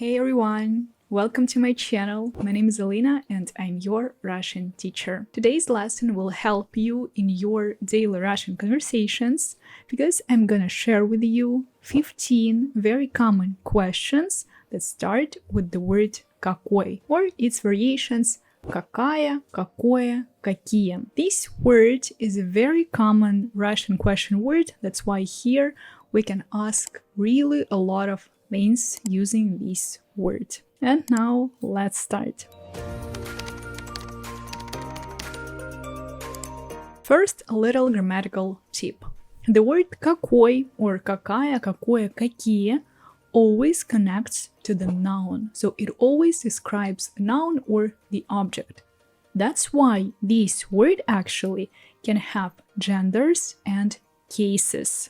Hey everyone! Welcome to my channel. My name is Alina and I'm your Russian teacher. Today's lesson will help you in your daily Russian conversations because I'm gonna share with you 15 very common questions that start with the word какой or its variations какая, какое, какие. This word is a very common Russian question word. That's why here we can ask really a lot of things using this word. And now let's start. First, a little grammatical tip. The word какой or какая, какое, какие always connects to the noun, so it always describes a noun or the object. That's why this word actually can have genders and cases.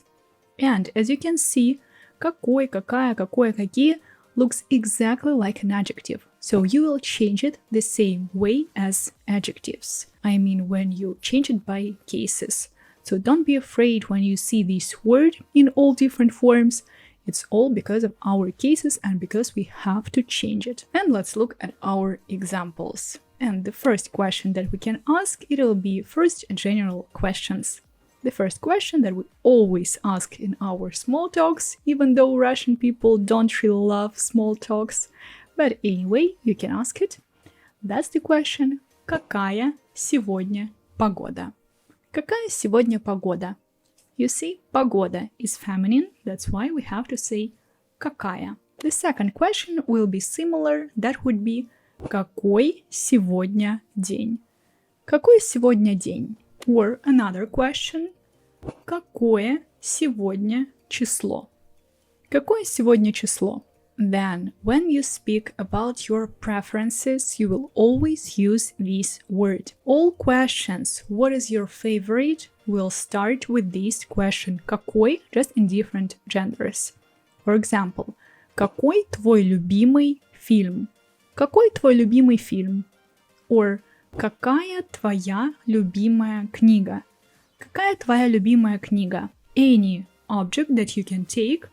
And as you can see, какой, какая, какое, какие looks exactly like an adjective, so you will change it the same way as adjectives. I mean when you change it by cases. So don't be afraid when you see this word in all different forms. It's all because of our cases and because we have to change it. And let's look at our examples. And the first question that we can ask, it will be first general questions. The first question that we always ask in our small talks, even though Russian people don't really love small talks. But anyway, you can ask it. That's the question. Какая сегодня погода? Какая сегодня погода? You see, погода is feminine, that's why we have to say какая. The second question will be similar, that would be какой сегодня день? Какой сегодня день? Or another question, какое сегодня число? Какое сегодня число? Then, when you speak about your preferences, you will always use this word. All questions, what is your favorite, will start with this question какой, just in different genders. For example, какой твой любимый фильм? Какой твой любимый фильм? Or какая твоя любимая книга? Какая твоя любимая книга? Any object that you can take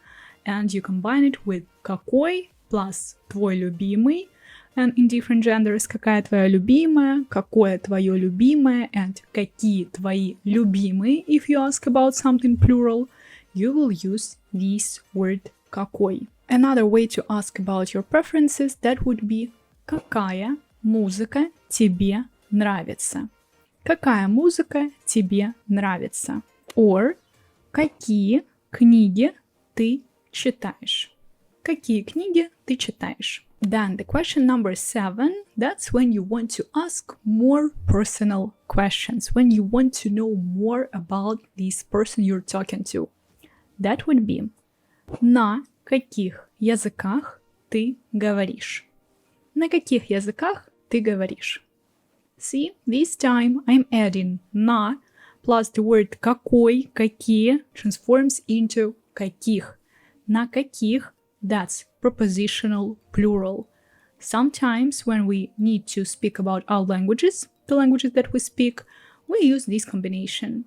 and you combine it with какой plus твой любимый, and in different genders какая твоя любимая, какое твое любимое, and какие твои любимые. If you ask about something plural, you will use this word какой. Another way to ask about your preferences, that would be какая музыка тебе нравится? Какая музыка тебе нравится? Or какие книги ты читаешь? Какие книги ты читаешь? Then the question number 7, that's when you want to ask more personal questions, when you want to know more about this person you're talking to. That would be на каких языках ты говоришь? На каких языках ты говоришь? See, this time I'm adding на plus the word какой, какие transforms into каких. На каких, that's prepositional plural. Sometimes when we need to speak about our languages, the languages that we speak, we use this combination.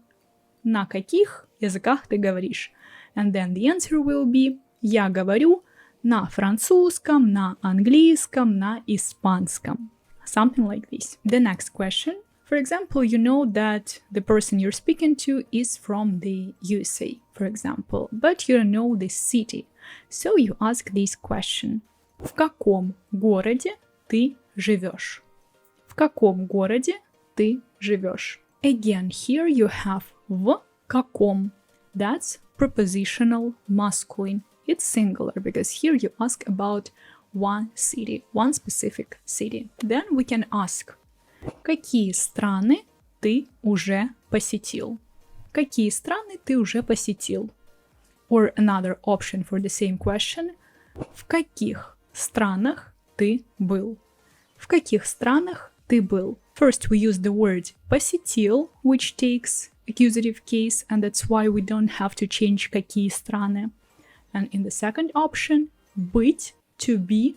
На каких языках ты говоришь? And then the answer will be я говорю на французском, на английском, на испанском. Something like this. The next question. For example, you know that the person you're speaking to is from the USA, for example, but you don't know the city. So you ask this question. В каком городе ты живешь? В каком городе ты живешь? Again, here you have в каком. That's prepositional masculine. It's singular because here you ask about one city, one specific city. Then we can ask, какие страны ты уже посетил? Какие страны ты уже посетил? Or another option for the same question, в каких странах ты был? В каких странах ты был? First we use the word посетил, which takes accusative case, and that's why we don't have to change какие страны. And in the second option, быть, to be,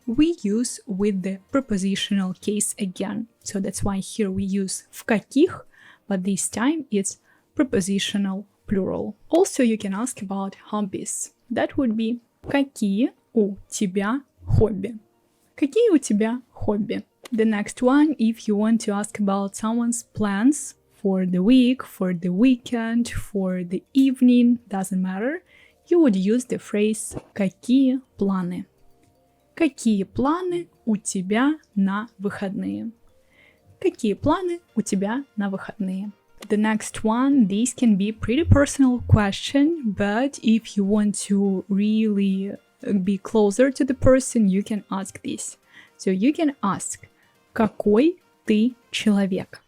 we use with the prepositional case again. So that's why here we use в каких, but this time it's prepositional plural. Also, you can ask about hobbies. That would be какие у тебя хобби? Какие у тебя хобби? The next one, if you want to ask about someone's plans for the week, for the weekend, for the evening, doesn't matter, you would use the phrase «Какие планы?» Какие планы у тебя на выходные? Какие планы у тебя на выходные? The next one, this can be pretty personal question, but if you want to really be closer to the person, you can ask this. So you can ask, какой ты человек?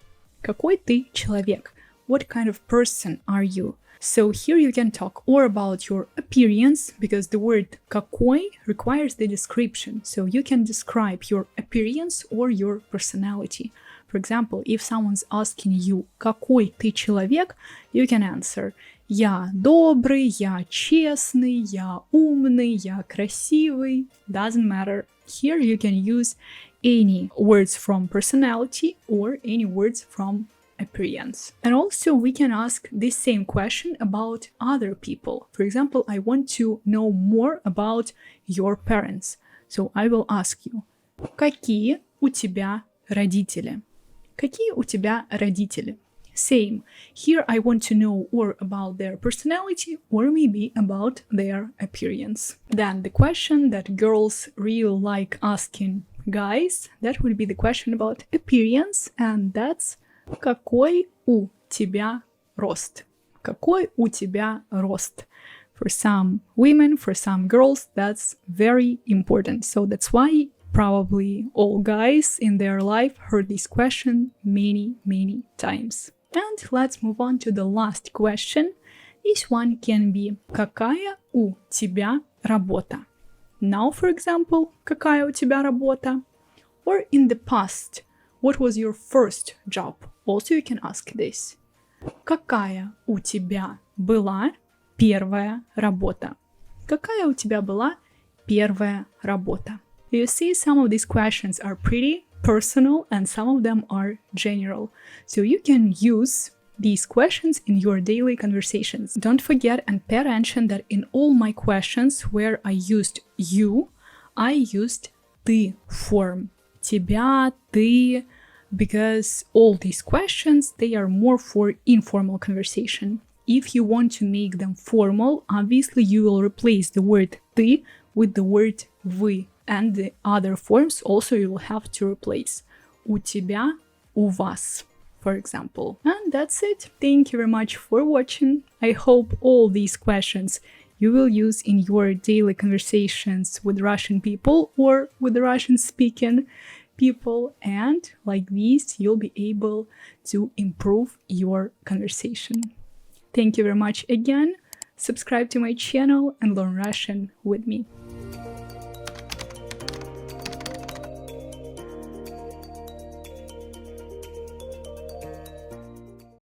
Какой ты человек? What kind of person are you? So here you can talk or about your appearance, because the word какой requires the description. So you can describe your appearance or your personality. For example, if someone's asking you какой ты человек, you can answer я добрый, я честный, я умный, я красивый. Doesn't matter. Here you can use any words from personality or any words from appearance. And also we can ask this same question about other people. For example, I want to know more about your parents. So I will ask you, какие у тебя родители? Какие у тебя родители? Same. Here I want to know or about their personality or maybe about their appearance. Then the question that girls really like asking guys, that would be the question about appearance, and that's какой у тебя рост? Какой у тебя рост? For some women, for some girls, that's very important. So that's why probably all guys in their life heard this question many times. And let's move on to the last question. This one can be какая у тебя работа? Now, for example, какая у тебя работа? Or in the past, what was your first job? Also you can ask this. Какая у тебя была первая работа? Какая у тебя была первая работа? You see, some of these questions are pretty personal and some of them are general. So you can use these questions in your daily conversations. Don't forget and pay attention that in all my questions where I used you, I used ты form. Тебя, ты, because all these questions, they are more for informal conversation. If you want to make them formal, obviously you will replace the word ты with the word вы. And the other forms also you will have to replace. У тебя, у вас, for example. And that's it. Thank you very much for watching. I hope all these questions you will use in your daily conversations with Russian people or with the Russian-speaking people. And like this, you'll be able to improve your conversation. Thank you very much again. Subscribe to my channel and learn Russian with me.